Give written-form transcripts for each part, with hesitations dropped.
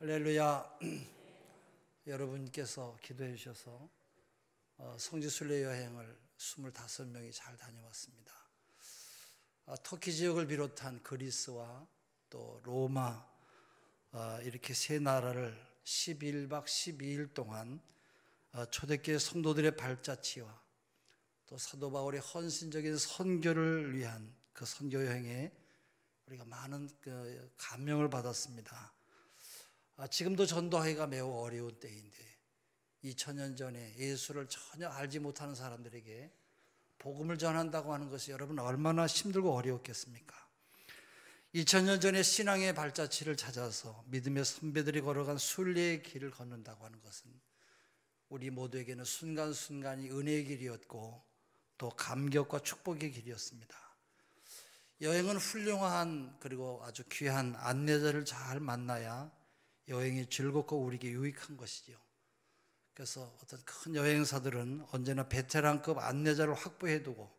할렐루야. 여러분께서 기도해 주셔서 성지순례 여행을 25명이 잘 다녀왔습니다. 터키 지역을 비롯한 그리스와 또 로마 이렇게 세 나라를 11박 12일 동안 초대교회 성도들의 발자취와 또 사도 바울의 헌신적인 선교를 위한 그 선교 여행에 우리가 많은 감명을 받았습니다. 지금도 전도하기가 매우 어려운 때인데 2000년 전에 예수를 전혀 알지 못하는 사람들에게 복음을 전한다고 하는 것이 여러분 얼마나 힘들고 어려웠겠습니까? 2000년 전에 신앙의 발자취를 찾아서 믿음의 선배들이 걸어간 순례의 길을 걷는다고 하는 것은 우리 모두에게는 순간순간이 은혜의 길이었고 또 감격과 축복의 길이었습니다. 여행은 훌륭한 그리고 아주 귀한 안내자를 잘 만나야 여행이 즐겁고 우리에게 유익한 것이죠. 그래서 어떤 큰 여행사들은 언제나 베테랑급 안내자를 확보해두고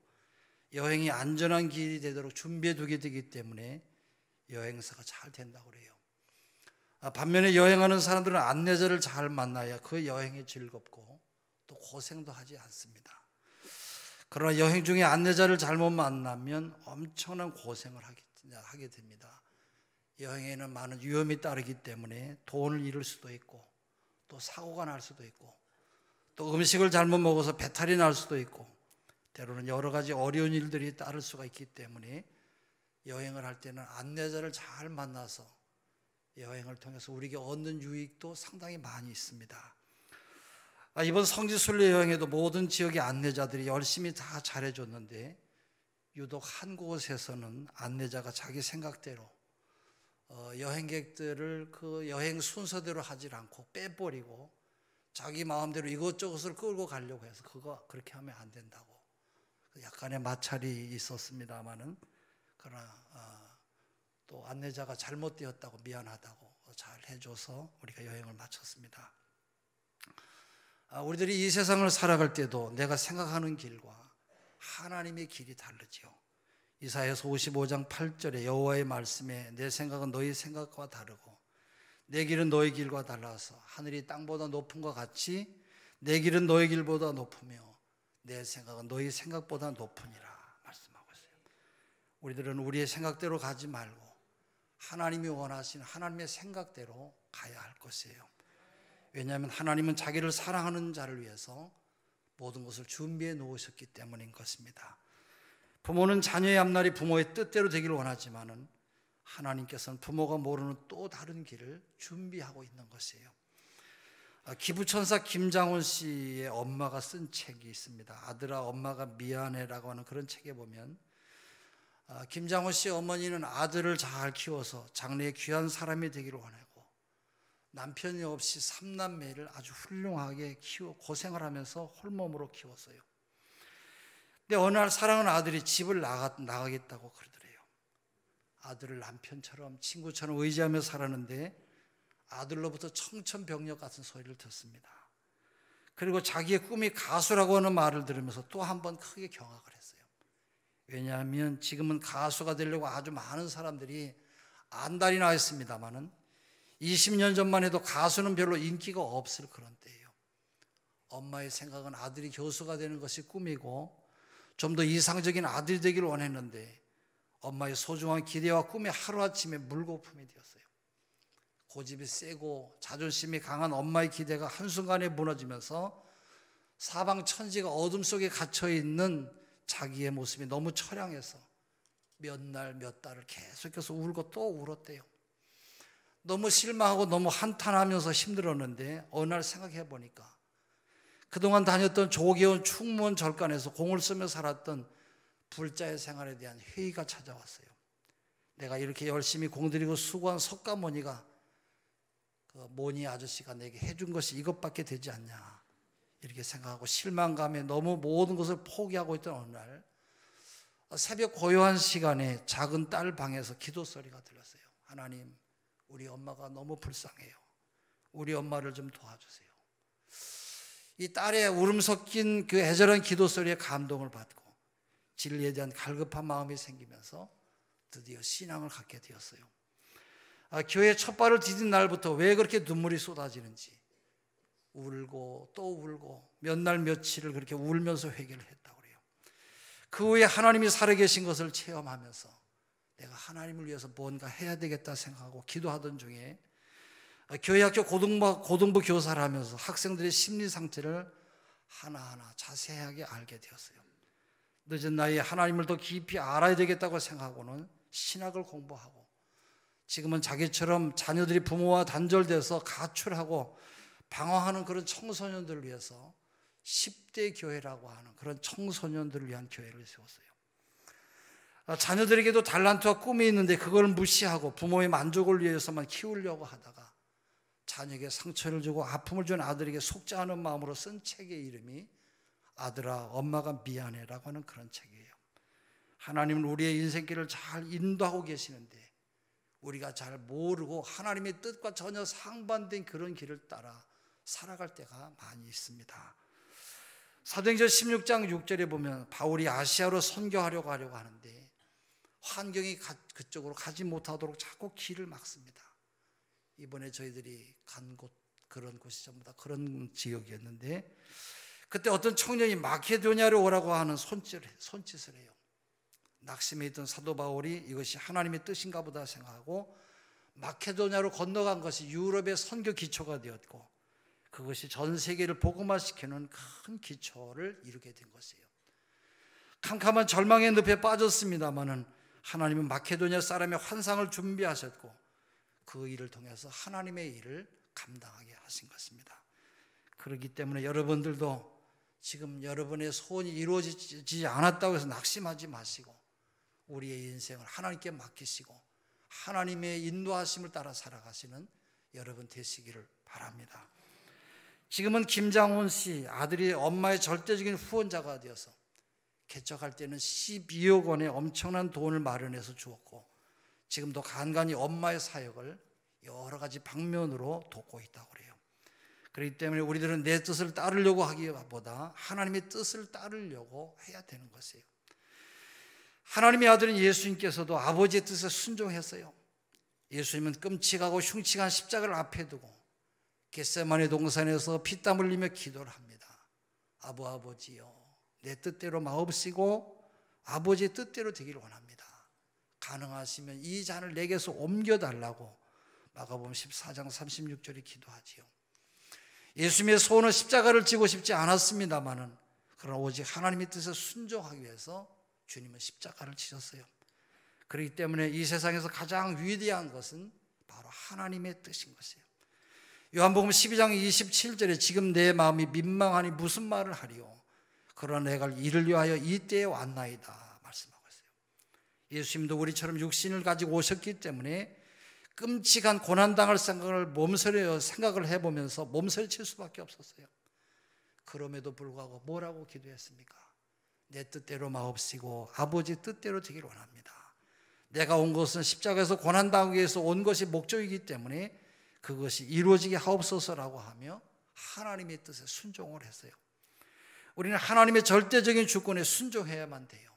여행이 안전한 길이 되도록 준비해두게 되기 때문에 여행사가 잘 된다고 그래요. 반면에 여행하는 사람들은 안내자를 잘 만나야 그 여행이 즐겁고 또 고생도 하지 않습니다. 그러나 여행 중에 안내자를 잘못 만나면 엄청난 고생을 하게 됩니다. 여행에는 많은 위험이 따르기 때문에 돈을 잃을 수도 있고 또 사고가 날 수도 있고 또 음식을 잘못 먹어서 배탈이 날 수도 있고 때로는 여러 가지 어려운 일들이 따를 수가 있기 때문에 여행을 할 때는 안내자를 잘 만나서 여행을 통해서 우리에게 얻는 유익도 상당히 많이 있습니다. 이번 성지순례 여행에도 모든 지역의 안내자들이 열심히 다 잘해줬는데 유독 한 곳에서는 안내자가 자기 생각대로 여행객들을 그 여행 순서대로 하지 않고 빼버리고 자기 마음대로 이것저것을 끌고 가려고 해서 그렇게 하면 안 된다고 약간의 마찰이 있었습니다만은 그러나 또 안내자가 잘못되었다고 미안하다고 잘 해줘서 우리가 여행을 마쳤습니다. 우리들이 이 세상을 살아갈 때도 내가 생각하는 길과 하나님의 길이 다르죠. 이사야서 55장 8절에 여호와의 말씀에 내 생각은 너희 생각과 다르고 내 길은 너희 길과 달라서 하늘이 땅보다 높은 것 같이 내 길은 너희 길보다 높으며 내 생각은 너희 생각보다 높으니라 말씀하고 있어요. 우리들은 우리의 생각대로 가지 말고 하나님이 원하시는 하나님의 생각대로 가야 할 것이에요. 왜냐하면 하나님은 자기를 사랑하는 자를 위해서 모든 것을 준비해 놓으셨기 때문인 것입니다. 부모는 자녀의 앞날이 부모의 뜻대로 되기를 원하지만은 하나님께서는 부모가 모르는 또 다른 길을 준비하고 있는 것이에요. 기부천사 김장훈 씨의 엄마가 쓴 책이 있습니다. 아들아 엄마가 미안해라고 하는 그런 책에 보면 김장훈 씨 어머니는 아들을 잘 키워서 장래에 귀한 사람이 되기를 원하고 남편이 없이 3남매를 아주 훌륭하게 고생을 하면서 홀몸으로 키웠어요. 근데 어느 날 사랑하는 아들이 집을 나가겠다고 그러더래요. 아들을 남편처럼 친구처럼 의지하며 살았는데 아들로부터 청천벽력 같은 소리를 듣습니다. 그리고 자기의 꿈이 가수라고 하는 말을 들으면서 또 한 번 크게 경악을 했어요. 왜냐하면 지금은 가수가 되려고 아주 많은 사람들이 안달이 나 있습니다만은 20년 전만 해도 가수는 별로 인기가 없을 그런 때예요. 엄마의 생각은 아들이 교수가 되는 것이 꿈이고 좀 더 이상적인 아들이 되기를 원했는데 엄마의 소중한 기대와 꿈이 하루아침에 물거품이 되었어요. 고집이 세고 자존심이 강한 엄마의 기대가 한순간에 무너지면서 사방천지가 어둠 속에 갇혀있는 자기의 모습이 너무 처량해서 몇 날 몇 달을 계속해서 울고 또 울었대요. 너무 실망하고 너무 한탄하면서 힘들었는데 어느 날 생각해 보니까 그동안 다녔던 조계원 충무원 절간에서 공을 쓰며 살았던 불자의 생활에 대한 회의가 찾아왔어요. 내가 이렇게 열심히 공들이고 수고한 석가모니가 그 모니 아저씨가 내게 해준 것이 이것밖에 되지 않냐 이렇게 생각하고 실망감에 너무 모든 것을 포기하고 있던 어느 날 새벽 고요한 시간에 작은 딸 방에서 기도 소리가 들렸어요. 하나님, 우리 엄마가 너무 불쌍해요. 우리 엄마를 좀 도와주세요. 이 딸의 울음 섞인 그 애절한 기도 소리에 감동을 받고 진리에 대한 갈급한 마음이 생기면서 드디어 신앙을 갖게 되었어요. 교회 첫 발을 디딘 날부터 왜 그렇게 눈물이 쏟아지는지 울고 또 울고 몇 날 며칠을 그렇게 울면서 회개를 했다고 그래요. 그 후에 하나님이 살아계신 것을 체험하면서 내가 하나님을 위해서 뭔가 해야 되겠다 생각하고 기도하던 중에 교회 학교 고등부 교사를 하면서 학생들의 심리 상태를 하나하나 자세하게 알게 되었어요. 늦은 나이에 하나님을 더 깊이 알아야 되겠다고 생각하고는 신학을 공부하고, 지금은 자기처럼 자녀들이 부모와 단절돼서 가출하고 방황하는 그런 청소년들을 위해서 10대 교회라고 하는 그런 청소년들을 위한 교회를 세웠어요. 자녀들에게도 달란트와 꿈이 있는데 그걸 무시하고 부모의 만족을 위해서만 키우려고 하다가 자녀에게 상처를 주고 아픔을 준 아들에게 속죄하는 마음으로 쓴 책의 이름이 아들아 엄마가 미안해라고 하는 그런 책이에요. 하나님은 우리의 인생길을 잘 인도하고 계시는데 우리가 잘 모르고 하나님의 뜻과 전혀 상반된 그런 길을 따라 살아갈 때가 많이 있습니다. 사도행전 16장 6절에 보면 바울이 아시아로 선교하려고 하는데 환경이 그쪽으로 가지 못하도록 자꾸 길을 막습니다. 이번에 저희들이 간 곳, 그런 곳이 전부 다 그런 지역이었는데, 그때 어떤 청년이 마케도니아로 오라고 하는 손짓을 해요. 낙심해 있던 사도 바울이 이것이 하나님의 뜻인가 보다 생각하고 마케도니아로 건너간 것이 유럽의 선교 기초가 되었고, 그것이 전 세계를 복음화시키는 큰 기초를 이루게 된 것이에요. 캄캄한 절망의 늪에 빠졌습니다마는 하나님은 마케도니아 사람의 환상을 준비하셨고 그 일을 통해서 하나님의 일을 감당하게 하신 것입니다. 그렇기 때문에 여러분들도 지금 여러분의 소원이 이루어지지 않았다고 해서 낙심하지 마시고 우리의 인생을 하나님께 맡기시고 하나님의 인도하심을 따라 살아가시는 여러분 되시기를 바랍니다. 지금은 김장훈 씨 아들이 엄마의 절대적인 후원자가 되어서 개척할 때는 12억 원의 엄청난 돈을 마련해서 주었고 지금도 간간히 엄마의 사역을 여러 가지 방면으로 돕고 있다고 그래요. 그렇기 때문에 우리들은 내 뜻을 따르려고 하기보다 하나님의 뜻을 따르려고 해야 되는 것이에요. 하나님의 아들인 예수님께서도 아버지의 뜻에 순종했어요. 예수님은 끔찍하고 흉측한 십자가를 앞에 두고 겟세마네 동산에서 피땀 흘리며 기도를 합니다. 아버지여, 내 뜻대로 마옵시고 아버지의 뜻대로 되기를 원합니다. 가능하시면 이 잔을 내게서 옮겨달라고 마가복음 14장 36절에 기도하지요. 예수님의 소원은 십자가를 지고 싶지 않았습니다마는 그러나 오직 하나님의 뜻에 순종하기 위해서 주님은 십자가를 지셨어요. 그렇기 때문에 이 세상에서 가장 위대한 것은 바로 하나님의 뜻인 것이에요. 요한복음 12장 27절에 지금 내 마음이 민망하니 무슨 말을 하리요? 그러나 내가 이를 위하여 이 때에 왔나이다 말씀하고 있어요. 예수님도 우리처럼 육신을 가지고 오셨기 때문에 끔찍한 고난당할 생각을 해보면서 몸서리칠 수밖에 없었어요. 그럼에도 불구하고 뭐라고 기도했습니까? 내 뜻대로 마옵시고 아버지 뜻대로 되기를 원합니다. 내가 온 것은 십자가에서 고난당하기 위해서 온 것이 목적이기 때문에 그것이 이루어지게 하옵소서라고 하며 하나님의 뜻에 순종을 했어요. 우리는 하나님의 절대적인 주권에 순종해야만 돼요.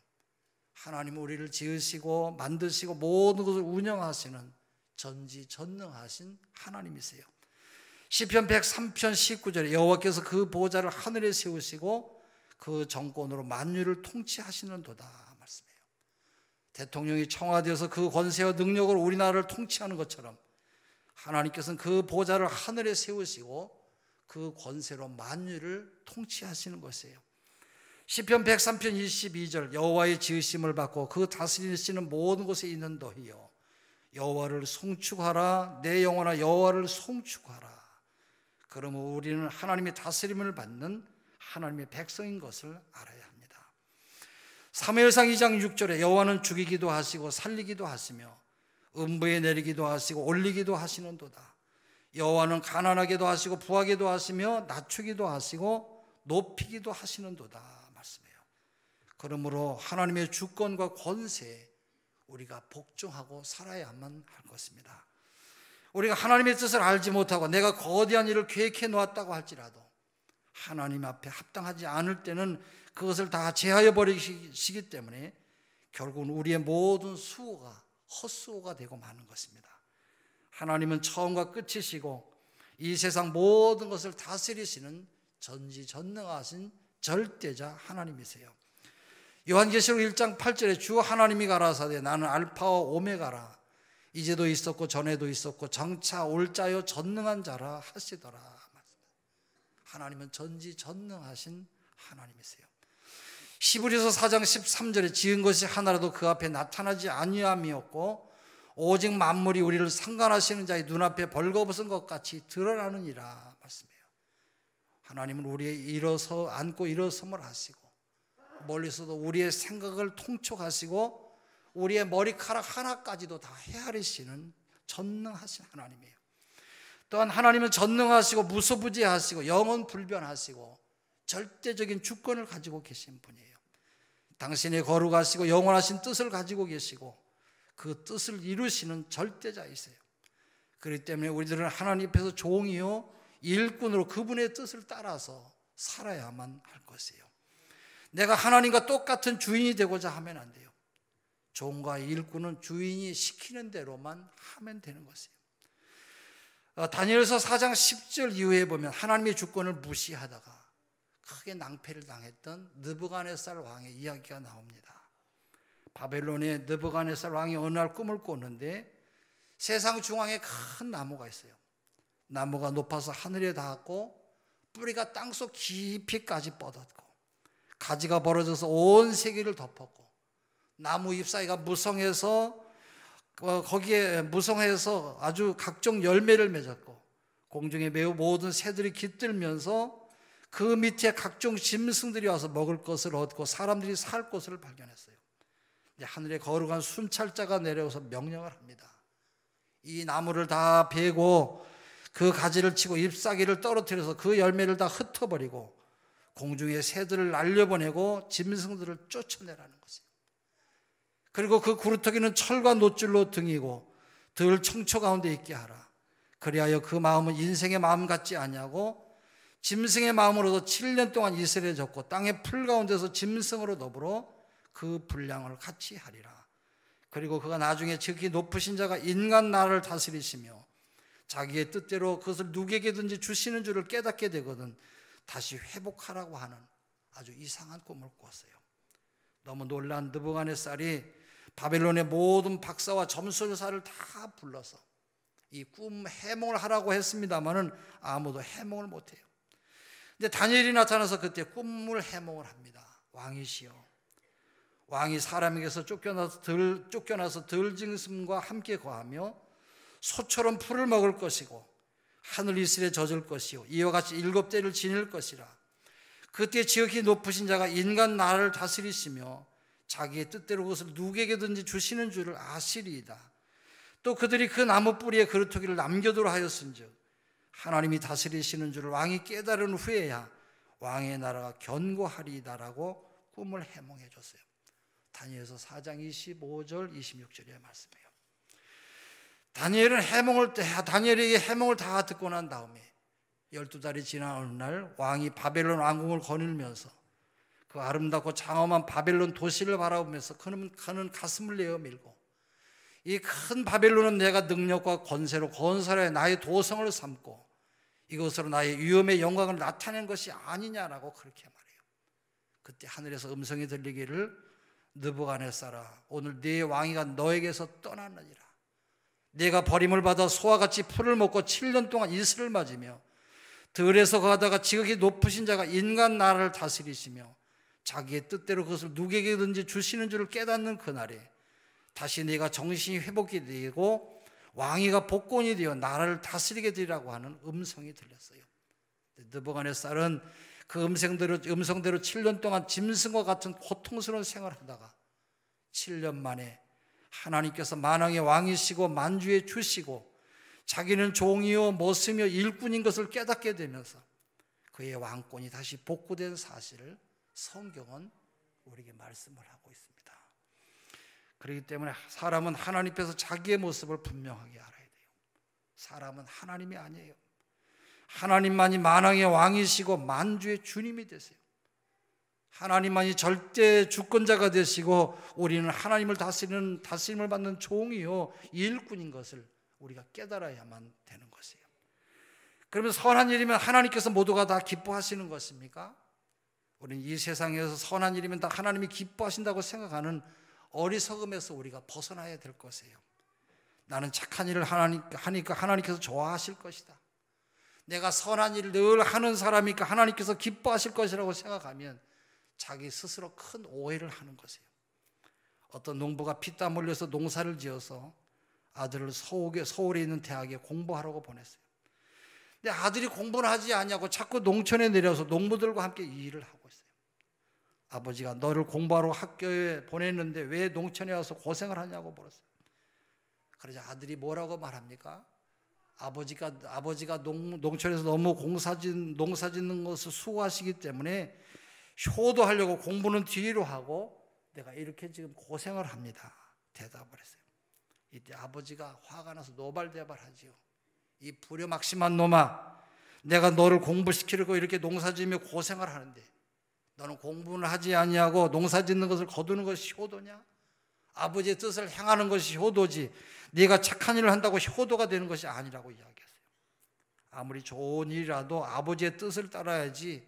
하나님은 우리를 지으시고 만드시고 모든 것을 운영하시는 전지전능하신 하나님이세요. 시편 103편 19절에 여호와께서 그 보좌를 하늘에 세우시고 그 정권으로 만유를 통치하시는도다 말씀해요. 대통령이 청와대에서 그 권세와 능력으로 우리나라를 통치하는 것처럼 하나님께서는 그 보좌를 하늘에 세우시고 그 권세로 만유를 통치하시는 것이에요. 시편 103편 22절 여호와의 지으심을 받고 그 다스리시는 모든 곳에 있는 너희여 여호와를 송축하라. 내 영혼아 여호와를 송축하라. 그러면 우리는 하나님의 다스림을 받는 하나님의 백성인 것을 알아야 합니다. 사무엘상 2장 6절에 여호와는 죽이기도 하시고 살리기도 하시며 음부에 내리기도 하시고 올리기도 하시는도다. 여호와는 가난하게도 하시고 부하게도 하시며 낮추기도 하시고 높이기도 하시는도다 말씀해요. 그러므로 하나님의 주권과 권세에 우리가 복종하고 살아야만 할 것입니다. 우리가 하나님의 뜻을 알지 못하고 내가 거대한 일을 계획해 놓았다고 할지라도 하나님 앞에 합당하지 않을 때는 그것을 다 제하여 버리시기 때문에 결국은 우리의 모든 수고가 헛수고가 되고 마는 것입니다. 하나님은 처음과 끝이시고 이 세상 모든 것을 다스리시는 전지전능하신 절대자 하나님이세요. 요한계시록 1장 8절에 주 하나님이 가라사대 나는 알파와 오메가라 이제도 있었고 전에도 있었고 장차 올 자요 전능한 자라 하시더라. 하나님은 전지전능하신 하나님이세요. 히브리서 4장 13절에 지은 것이 하나라도 그 앞에 나타나지 아니함이었고 오직 만물이 우리를 상관하시는 자의 눈앞에 벌거벗은 것 같이 드러나느니라 말씀해요. 하나님은 우리의 일어서 앉고 일어섬을 하시고 멀리서도 우리의 생각을 통촉하시고 우리의 머리카락 하나까지도 다 헤아리시는 전능하신 하나님이에요. 또한 하나님은 전능하시고 무소부지하시고 영원 불변하시고 절대적인 주권을 가지고 계신 분이에요. 당신의 거룩하시고 영원하신 뜻을 가지고 계시고 그 뜻을 이루시는 절대자이세요. 그렇기 때문에 우리들은 하나님 앞에서 종이요 일꾼으로 그분의 뜻을 따라서 살아야만 할 것이에요. 내가 하나님과 똑같은 주인이 되고자 하면 안 돼요. 종과 일꾼은 주인이 시키는 대로만 하면 되는 것이에요. 다니엘서 4장 10절 이후에 보면 하나님의 주권을 무시하다가 크게 낭패를 당했던 느부갓네살 왕의 이야기가 나옵니다. 바벨론의 느부갓네살 왕이 어느 날 꿈을 꿨는데 세상 중앙에 큰 나무가 있어요. 나무가 높아서 하늘에 닿았고 뿌리가 땅속 깊이까지 뻗었고 가지가 벌어져서 온 세계를 덮었고 나무 잎사이가 무성해서 거기에 무성해서 아주 각종 열매를 맺었고 공중에 매우 모든 새들이 깃들면서 그 밑에 각종 짐승들이 와서 먹을 것을 얻고 사람들이 살 곳을 발견했어요. 하늘에 거룩한 순찰자가 내려와서 명령을 합니다. 이 나무를 다 베고 그 가지를 치고 잎사귀를 떨어뜨려서 그 열매를 다 흩어버리고 공중의 새들을 날려보내고 짐승들을 쫓아내라는 것이에요. 그리고 그 구루터기는 철과 놋줄로 등이고 들 청초 가운데 있게 하라. 그리하여 그 마음은 인생의 마음 같지 아니하고 짐승의 마음으로도 7년 동안 이스라엘에 졌고 땅의 풀 가운데서 짐승으로 더불어 그 분량을 같이 하리라. 그리고 그가 나중에 지극히 높으신 자가 인간 나라를 다스리시며 자기의 뜻대로 그것을 누구에게든지 주시는 줄을 깨닫게 되거든 다시 회복하라고 하는 아주 이상한 꿈을 꿨어요. 너무 놀란 느부갓네살이 바벨론의 모든 박사와 점술사를 다 불러서 이 꿈 해몽을 하라고 했습니다마는 아무도 해몽을 못해요. 근데 다니엘이 나타나서 그때 꿈을 해몽을 합니다. 왕이시여, 왕이 사람에게서 쫓겨나서 들짐승과 함께 거하며 소처럼 풀을 먹을 것이고 하늘 이슬에 젖을 것이요 이와 같이 7대를 지닐 것이라. 그때 지극히 높으신 자가 인간 나라를 다스리시며 자기의 뜻대로 그것을 누구에게든지 주시는 줄을 아시리이다. 또 그들이 그 나무 뿌리에 그루터기를 남겨두라 하였은즉 하나님이 다스리시는 줄을 왕이 깨달은 후에야 왕의 나라가 견고하리이다라고 꿈을 해몽해 줬어요. 다니엘서 4장 25절 26절의 말씀이에요. 다니엘이 해몽을 다 듣고 난 다음에 12달이 지난 어느 날 왕이 바벨론 왕궁을 거닐면서 그 아름답고 장엄한 바벨론 도시를 바라보면서 그는 가슴을 내어 밀고 이 큰 바벨론은 내가 능력과 권세로 건설해 나의 도성을 삼고 이것으로 나의 위엄의 영광을 나타낸 것이 아니냐라고 그렇게 말해요. 그때 하늘에서 음성이 들리기를 느부갓네살아 오늘 네 왕위가 너에게서 떠났느니라. 네가 버림을 받아 소와 같이 풀을 먹고 7년 동안 이슬을 맞으며 들에서 가다가 지극히 높으신 자가 인간 나라를 다스리시며 자기의 뜻대로 그것을 누구에게든지 주시는 줄을 깨닫는 그날에 다시 네가 정신이 회복이 되고 왕위가 복권이 되어 나라를 다스리게 되리라고 하는 음성이 들렸어요. 느부갓네살은 그 음성대로 7년 동안 짐승과 같은 고통스러운 생활을 하다가 7년 만에 하나님께서 만왕의 왕이시고 만주의 주시고 자기는 종이요 머슴이요 일꾼인 것을 깨닫게 되면서 그의 왕권이 다시 복구된 사실을 성경은 우리에게 말씀을 하고 있습니다. 그렇기 때문에 사람은 하나님 앞에서 자기의 모습을 분명하게 알아야 돼요. 사람은 하나님이 아니에요. 하나님만이 만왕의 왕이시고 만주의 주님이 되세요. 하나님만이 절대 주권자가 되시고 우리는 하나님을 다스림을 받는 종이요 일꾼인 것을 우리가 깨달아야만 되는 것이에요. 그러면 선한 일이면 하나님께서 모두가 다 기뻐하시는 것입니까? 우리는 이 세상에서 선한 일이면 다 하나님이 기뻐하신다고 생각하는 어리석음에서 우리가 벗어나야 될 것이에요. 나는 착한 일을 하니까 하나님께서 좋아하실 것이다. 내가 선한 일을 늘 하는 사람이니까 하나님께서 기뻐하실 것이라고 생각하면 자기 스스로 큰 오해를 하는 것이에요. 어떤 농부가 피땀 흘려서 농사를 지어서 아들을 서울에 있는 대학에 공부하라고 보냈어요. 근데 아들이 공부는 하지 않냐고 자꾸 농촌에 내려서 농부들과 함께 이 일을 하고 있어요. 아버지가 너를 공부하러 학교에 보냈는데 왜 농촌에 와서 고생을 하냐고 물었어요. 그러자 아들이 뭐라고 말합니까? 아버지가 농촌에서 너무 농사 짓는 것을 수고하시기 때문에 효도하려고 공부는 뒤로 하고 내가 이렇게 지금 고생을 합니다. 대답을 했어요. 이때 아버지가 화가 나서 노발대발하지요. 이 불효막심한 놈아, 내가 너를 공부시키려고 이렇게 농사지으며 고생을 하는데 너는 공부는 하지 아니하고 농사짓는 것을 거두는 것이 효도냐? 아버지의 뜻을 행하는 것이 효도지 네가 착한 일을 한다고 효도가 되는 것이 아니라고 이야기했어요. 아무리 좋은 일이라도 아버지의 뜻을 따라야지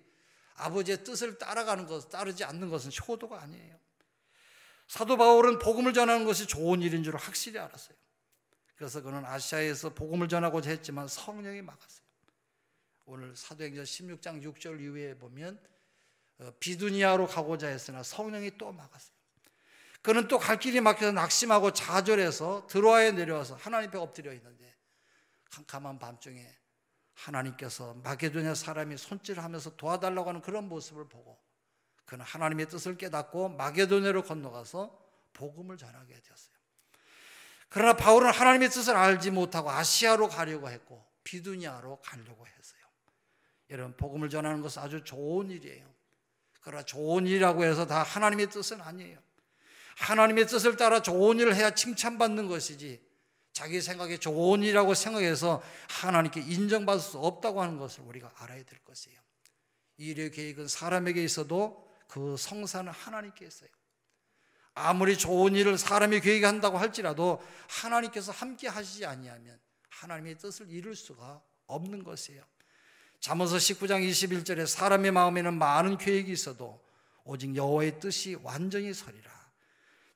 아버지의 뜻을 따르지 않는 것은 효도가 아니에요. 사도 바울은 복음을 전하는 것이 좋은 일인 줄 확실히 알았어요. 그래서 그는 아시아에서 복음을 전하고자 했지만 성령이 막았어요. 오늘 사도행전 16장 6절 이후에 보면 비두니아로 가고자 했으나 성령이 또 막았어요. 그는 또 갈 길이 막혀서 낙심하고 좌절해서 드로아에 내려와서 하나님 앞에 엎드려 있는데 캄캄한 밤중에 하나님께서 마게도냐 사람이 손질하면서 도와달라고 하는 그런 모습을 보고 그는 하나님의 뜻을 깨닫고 마게도냐로 건너가서 복음을 전하게 되었어요. 그러나 바울은 하나님의 뜻을 알지 못하고 아시아로 가려고 했고 비두니아로 가려고 했어요. 여러분, 복음을 전하는 것은 아주 좋은 일이에요. 그러나 좋은 일이라고 해서 다 하나님의 뜻은 아니에요. 하나님의 뜻을 따라 좋은 일을 해야 칭찬받는 것이지 자기 생각에 좋은 일이라고 생각해서 하나님께 인정받을 수 없다고 하는 것을 우리가 알아야 될 것이에요. 일의 계획은 사람에게 있어도 그 성사는 하나님께 있어요. 아무리 좋은 일을 사람이 계획한다고 할지라도 하나님께서 함께 하시지 아니하면 하나님의 뜻을 이룰 수가 없는 것이에요. 잠언서 19장 21절에 사람의 마음에는 많은 계획이 있어도 오직 여호와의 뜻이 완전히 서리라.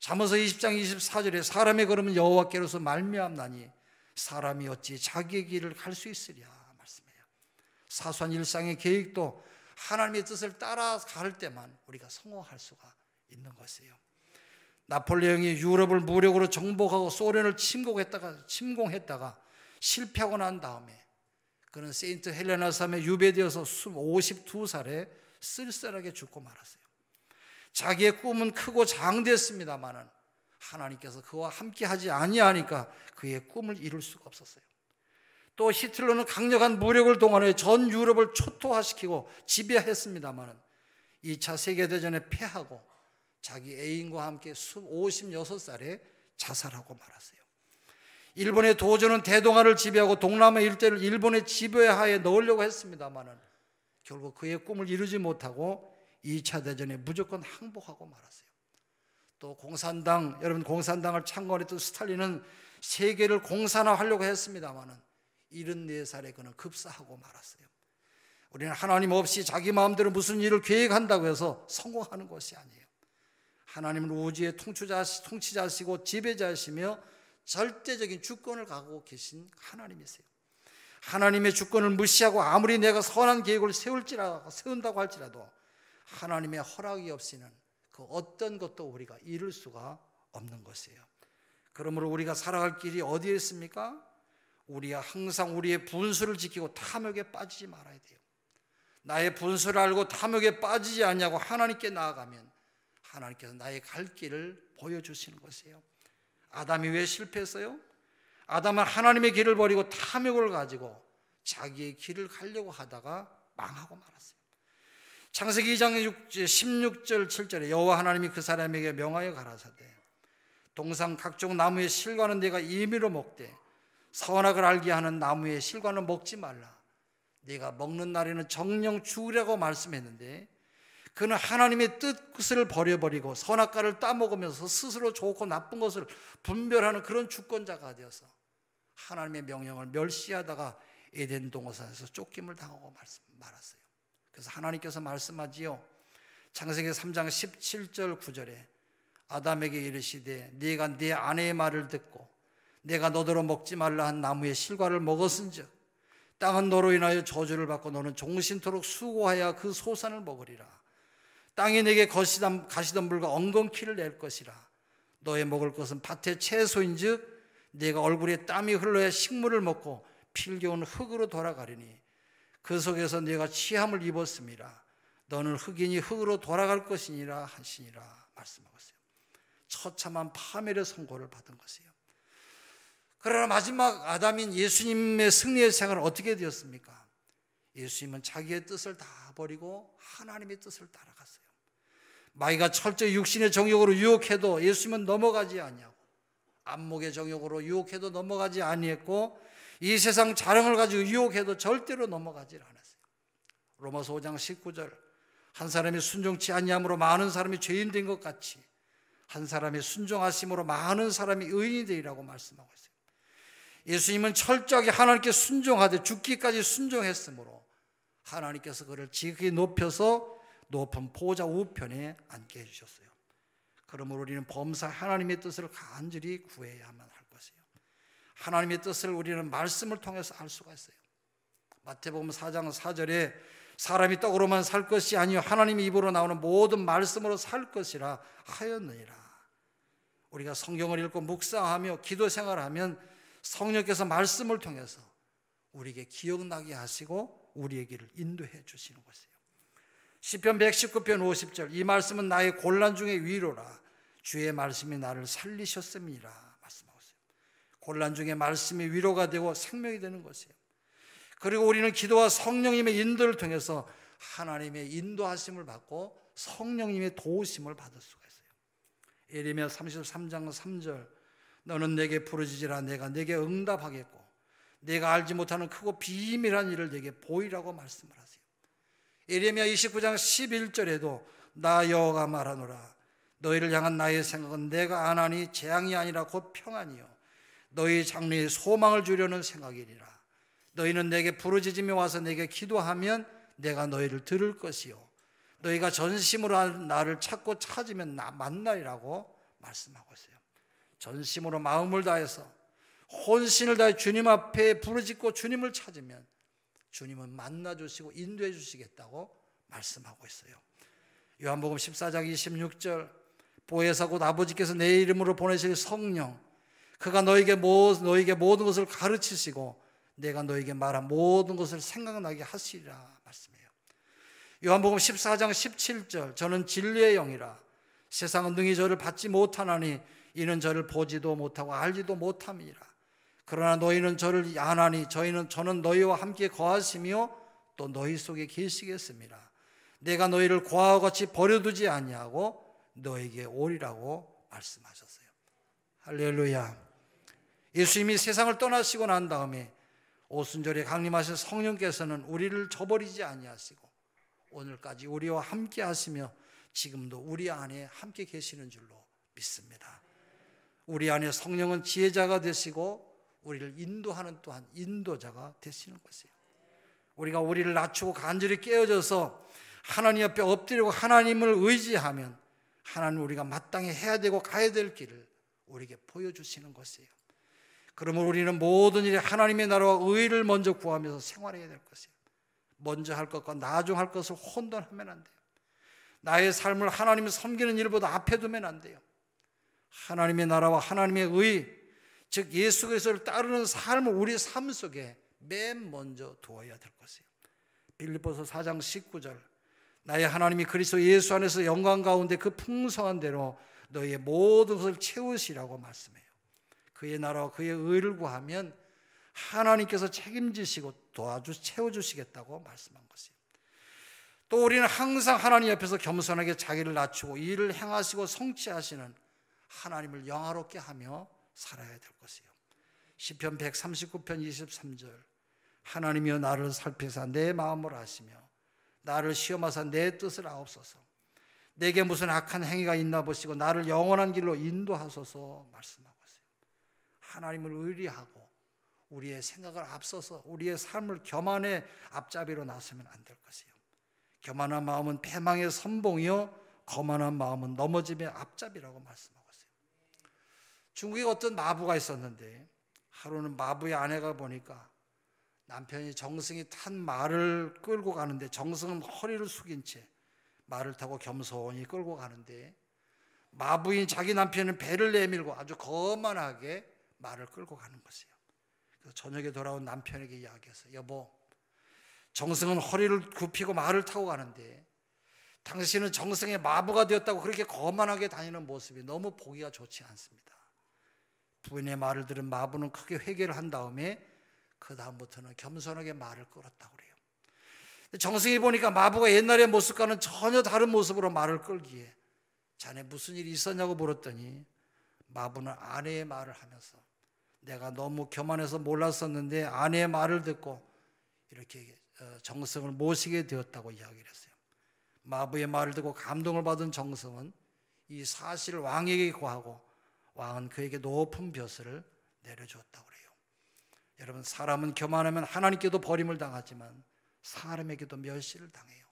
잠언서 20장 24절에 사람의 걸음은 여호와께로서 말미암나니 사람이 어찌 자기의 길을 갈 수 있으랴 말씀해요. 사소한 일상의 계획도 하나님의 뜻을 따라갈 때만 우리가 성공할 수가 있는 것이에요. 나폴레옹이 유럽을 무력으로 정복하고 소련을 침공했다가 실패하고 난 다음에 그는 세인트 헬레나 섬에 유배되어서 52살에 쓸쓸하게 죽고 말았어요. 자기의 꿈은 크고 장대했습니다마는 하나님께서 그와 함께 하지 아니하니까 그의 꿈을 이룰 수가 없었어요. 또 히틀러는 강력한 무력을 동원해 전 유럽을 초토화시키고 지배했습니다마는 2차 세계대전에 패하고 자기 애인과 함께 56살에 자살하고 말았어요. 일본의 도조는 대동아를 지배하고 동남아 일대를 일본의 지배하에 넣으려고 했습니다마는 결국 그의 꿈을 이루지 못하고 2차 대전에 무조건 항복하고 말았어요. 또 공산당, 여러분 공산당을 창건했던 스탈린은 세계를 공산화하려고 했습니다마는 74살에 그는 급사하고 말았어요. 우리는 하나님 없이 자기 마음대로 무슨 일을 계획한다고 해서 성공하는 것이 아니에요. 하나님은 우주의 통치자시고 지배자이시며 절대적인 주권을 갖고 계신 하나님이세요. 하나님의 주권을 무시하고 아무리 내가 선한 계획을 세운다고 할지라도 하나님의 허락이 없이는 그 어떤 것도 우리가 이룰 수가 없는 것이에요. 그러므로 우리가 살아갈 길이 어디에 있습니까? 우리가 항상 우리의 분수를 지키고 탐욕에 빠지지 말아야 돼요. 나의 분수를 알고 탐욕에 빠지지 않냐고 하나님께 나아가면 하나님께서 나의 갈 길을 보여주시는 것이에요. 아담이 왜 실패했어요? 아담은 하나님의 길을 버리고 탐욕을 가지고 자기의 길을 가려고 하다가 망하고 말았어요. 창세기 2장 16절 7절에 여호와 하나님이 그 사람에게 명하여 가라사대 동상 각종 나무의 실과는 네가 임의로 먹되 선악을 알게 하는 나무의 실과는 먹지 말라. 네가 먹는 날에는 정령 죽으라고 말씀했는데 그는 하나님의 뜻을 버려버리고 선악과를 따먹으면서 스스로 좋고 나쁜 것을 분별하는 그런 주권자가 되어서 하나님의 명령을 멸시하다가 에덴 동산에서 쫓김을 당하고 말았어요. 그래서 하나님께서 말씀하지요. 창세기 3장 17절 9절에 아담에게 이르시되 네가 네 아내의 말을 듣고 내가 너더러 먹지 말라 한 나무의 실과를 먹었은즉 땅은 너로 인하여 저주를 받고 너는 종신토록 수고하여 그 소산을 먹으리라. 땅이 내게 가시덤불과 엉겅퀴를 낼 것이라. 너의 먹을 것은 밭의 채소인즉 네가 얼굴에 땀이 흘러야 식물을 먹고 필겨운 흙으로 돌아가리니 그 속에서 네가 취함을 입었음이라. 너는 흙이니 흙으로 돌아갈 것이니라 하시니라 말씀하고 있어요. 처참한 파멸의 선고를 받은 것이에요. 그러나 마지막 아담인 예수님의 승리의 생활은 어떻게 되었습니까? 예수님은 자기의 뜻을 다 버리고 하나님의 뜻을 따라갔어요. 마귀가 철저히 육신의 정욕으로 유혹해도 예수님은 넘어가지 아니하고 안목의 정욕으로 유혹해도 넘어가지 아니했고 이 세상 자랑을 가지고 유혹해도 절대로 넘어가지 않았어요. 로마서 5장 19절 한 사람이 순종치 아니함으로 많은 사람이 죄인 된 것 같이 한 사람의 순종하심으로 많은 사람이 의인이 되리라고 말씀하고 있어요. 예수님은 철저하게 하나님께 순종하되 죽기까지 순종했으므로 하나님께서 그를 지극히 높여서 높은 보좌 우편에 앉게 해주셨어요. 그러므로 우리는 범사 하나님의 뜻을 간절히 구해야만 할 것이에요. 하나님의 뜻을 우리는 말씀을 통해서 알 수가 있어요. 마태복음 4장 4절에 사람이 떡으로만 살 것이 아니요 하나님의 입으로 나오는 모든 말씀으로 살 것이라 하였느니라. 우리가 성경을 읽고 묵상하며 기도 생활하면 성령께서 말씀을 통해서 우리에게 기억나게 하시고 우리의 길을 인도해 주시는 것이에요. 시편 119편 50절 이 말씀은 나의 곤란 중에 위로라. 주의 말씀이 나를 살리셨음이라 말씀하고 있어요. 곤란 중에 말씀이 위로가 되고 생명이 되는 것이에요. 그리고 우리는 기도와 성령님의 인도를 통해서 하나님의 인도하심을 받고 성령님의 도우심을 받을 수가 있어요. 예레미야 33장 3절 너는 내게 부르짖으라 내가 내게 응답하겠고 내가 알지 못하는 크고 비밀한 일을 내게 보이라고 말씀을 하세요. 예레미야 29장 11절에도 나 여호와가 말하노라 너희를 향한 나의 생각은 내가 아나니 재앙이 아니라 곧 평안이요 너희 장래에 소망을 주려는 생각이니라. 너희는 내게 부르짖으며 와서 내게 기도하면 내가 너희를 들을 것이요 너희가 전심으로 나를 찾고 찾으면 만나리라고 말씀하고 있어요. 전심으로 마음을 다해서 혼신을 다해 주님 앞에 부르짖고 주님을 찾으면 주님은 만나주시고 인도해 주시겠다고 말씀하고 있어요. 요한복음 14장 26절 보혜사 곧 아버지께서 내 이름으로 보내실 성령 그가 너에게 모든 것을 가르치시고 내가 너에게 말한 모든 것을 생각나게 하시리라 말씀해요. 요한복음 14장 17절 저는 진리의 영이라 세상은 능히 저를 받지 못하나니 이는 저를 보지도 못하고 알지도 못함이라. 그러나 너희는 저를 아나니 저는 너희와 함께 거하시며 또 너희 속에 계시겠습니다. 내가 너희를 고아와 같이 버려두지 아니하고 너에게 오리라고 말씀하셨어요. 할렐루야. 예수님이 세상을 떠나시고 난 다음에 오순절에 강림하신 성령께서는 우리를 저버리지 아니하시고 오늘까지 우리와 함께 하시며 지금도 우리 안에 함께 계시는 줄로 믿습니다. 우리 안에 성령은 지혜자가 되시고 우리를 인도하는 또한 인도자가 되시는 것이에요. 우리가 우리를 낮추고 간절히 깨어져서 하나님 앞에 엎드리고 하나님을 의지하면 하나님 우리가 마땅히 해야 되고 가야 될 길을 우리에게 보여주시는 것이에요. 그러면 우리는 모든 일에 하나님의 나라와 의를 먼저 구하면서 생활해야 될 것이에요. 먼저 할 것과 나중 할 것을 혼돈하면 안 돼요. 나의 삶을 하나님을 섬기는 일보다 앞에 두면 안 돼요. 하나님의 나라와 하나님의 의, 즉 예수 그리스도를 따르는 삶을 우리 삶 속에 맨 먼저 두어야 될 것이에요. 빌립보서 4장 19절 나의 하나님이 그리스도 예수 안에서 영광 가운데 그 풍성한 대로 너희의 모든 것을 채우시라고 말씀해요. 그의 나라와 그의 의를 구하면 하나님께서 책임지시고 채워주시겠다고 말씀한 것이에요. 또 우리는 항상 하나님 옆에서 겸손하게 자기를 낮추고 일을 행하시고 성취하시는 하나님을 영화롭게 하며 살아야 될 것이에요. 시편 139편 23절 하나님이여 나를 살피사 내 마음을 아시며 나를 시험하사 내 뜻을 아옵소서. 내게 무슨 악한 행위가 있나 보시고 나를 영원한 길로 인도하소서 말씀하고 있어요. 하나님을 의리하고 우리의 생각을 앞서서 우리의 삶을 교만의 앞잡이로 나서면 안 될 것이요. 교만한 마음은 패망의 선봉이요 거만한 마음은 넘어짐의 앞잡이라고 말씀하고 있어요. 중국에 어떤 마부가 있었는데 하루는 마부의 아내가 보니까 남편이 정승이 탄 말을 끌고 가는데 정승은 허리를 숙인 채 말을 타고 겸손히 끌고 가는데 마부인 자기 남편은 배를 내밀고 아주 거만하게 말을 끌고 가는 것이에요. 그래서 저녁에 돌아온 남편에게 이야기했어요. 여보, 정승은 허리를 굽히고 말을 타고 가는데 당신은 정승의 마부가 되었다고 그렇게 거만하게 다니는 모습이 너무 보기가 좋지 않습니다. 부인의 말을 들은 마부는 크게 회개를 한 다음에 그 다음부터는 겸손하게 말을 끌었다고 그래요. 정승이 보니까 마부가 옛날의 모습과는 전혀 다른 모습으로 말을 끌기에 자네 무슨 일이 있었냐고 물었더니 마부는 아내의 말을 하면서 내가 너무 교만해서 몰랐었는데 아내의 말을 듣고 이렇게 정승을 모시게 되었다고 이야기를 했어요. 마부의 말을 듣고 감동을 받은 정승은 이 사실을 왕에게 고하고 왕은 그에게 높은 벼슬을 내려주었다고 그래요. 여러분, 사람은 교만하면 하나님께도 버림을 당하지만 사람에게도 멸시를 당해요.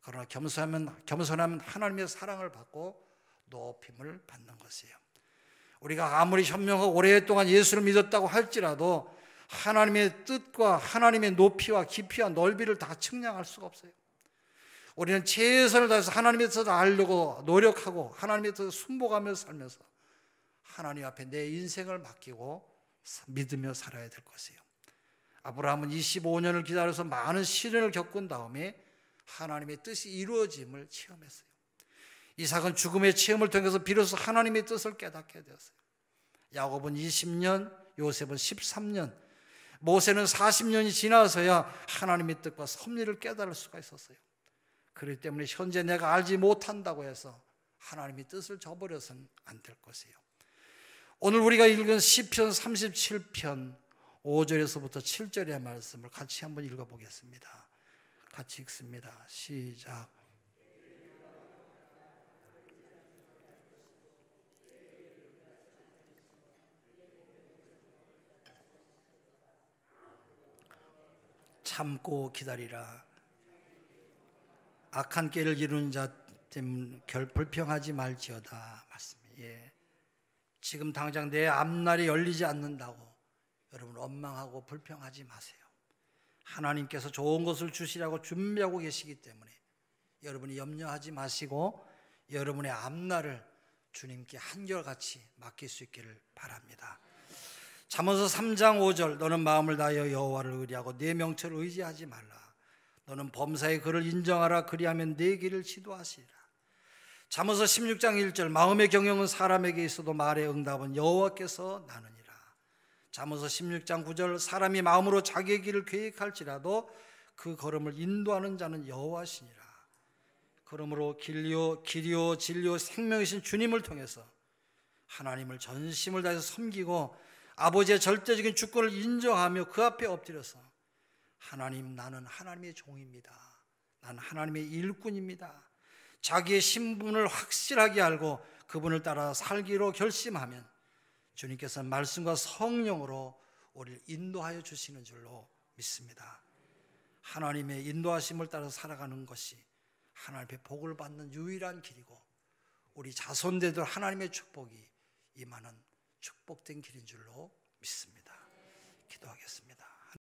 그러나 겸손하면 하나님의 사랑을 받고 높임을 받는 것이에요. 우리가 아무리 현명하고 오랫동안 예수를 믿었다고 할지라도 하나님의 뜻과 하나님의 높이와 깊이와 넓이를 다 측량할 수가 없어요. 우리는 최선을 다해서 하나님의 뜻을 알려고 노력하고 하나님의 뜻을 순복하며 살면서 하나님 앞에 내 인생을 맡기고 믿으며 살아야 될 것이에요. 아브라함은 25년을 기다려서 많은 시련을 겪은 다음에 하나님의 뜻이 이루어짐을 체험했어요. 이삭은 죽음의 체험을 통해서 비로소 하나님의 뜻을 깨닫게 되었어요. 야곱은 20년, 요셉은 13년, 모세는 40년이 지나서야 하나님의 뜻과 섭리를 깨달을 수가 있었어요. 그렇기 때문에 현재 내가 알지 못한다고 해서 하나님의 뜻을 저버려서는 안 될 것이에요. 오늘 우리가 읽은 시편 37편 5절에서부터 7절의 말씀을 같이 한번 읽어보겠습니다. 같이 읽습니다. 시작. 참고 기다리라. 악한 깨를 이루는 자 때문에 불평하지 말지어다. 맞습니다. 예. 지금 당장 내 앞날이 열리지 않는다고 여러분 원망하고 불평하지 마세요. 하나님께서 좋은 것을 주시라고 준비하고 계시기 때문에 여러분이 염려하지 마시고 여러분의 앞날을 주님께 한결같이 맡길 수 있기를 바랍니다. 잠언서 3장 5절 너는 마음을 다하여 여호와를 의뢰하고 내 명철을 의지하지 말라. 너는 범사의 그를 인정하라. 그리하면 내 길을 지도하시리라. 잠언서 16장 1절 마음의 경영은 사람에게 있어도 말의 응답은 여호와께서 나느니라. 잠언서 16장 9절 사람이 마음으로 자기의 길을 계획할지라도 그 걸음을 인도하는 자는 여호와시니라. 그러므로 길이요 진리요 생명이신 주님을 통해서 하나님을 전심을 다해서 섬기고 아버지의 절대적인 주권을 인정하며 그 앞에 엎드려서 하나님, 나는 하나님의 종입니다. 나는 하나님의 일꾼입니다. 자기의 신분을 확실하게 알고 그분을 따라 살기로 결심하면 주님께서는 말씀과 성령으로 우리를 인도하여 주시는 줄로 믿습니다. 하나님의 인도하심을 따라 살아가는 것이 하나님의 복을 받는 유일한 길이고 우리 자손들도 하나님의 축복이 임하는 축복된 길인 줄로 믿습니다.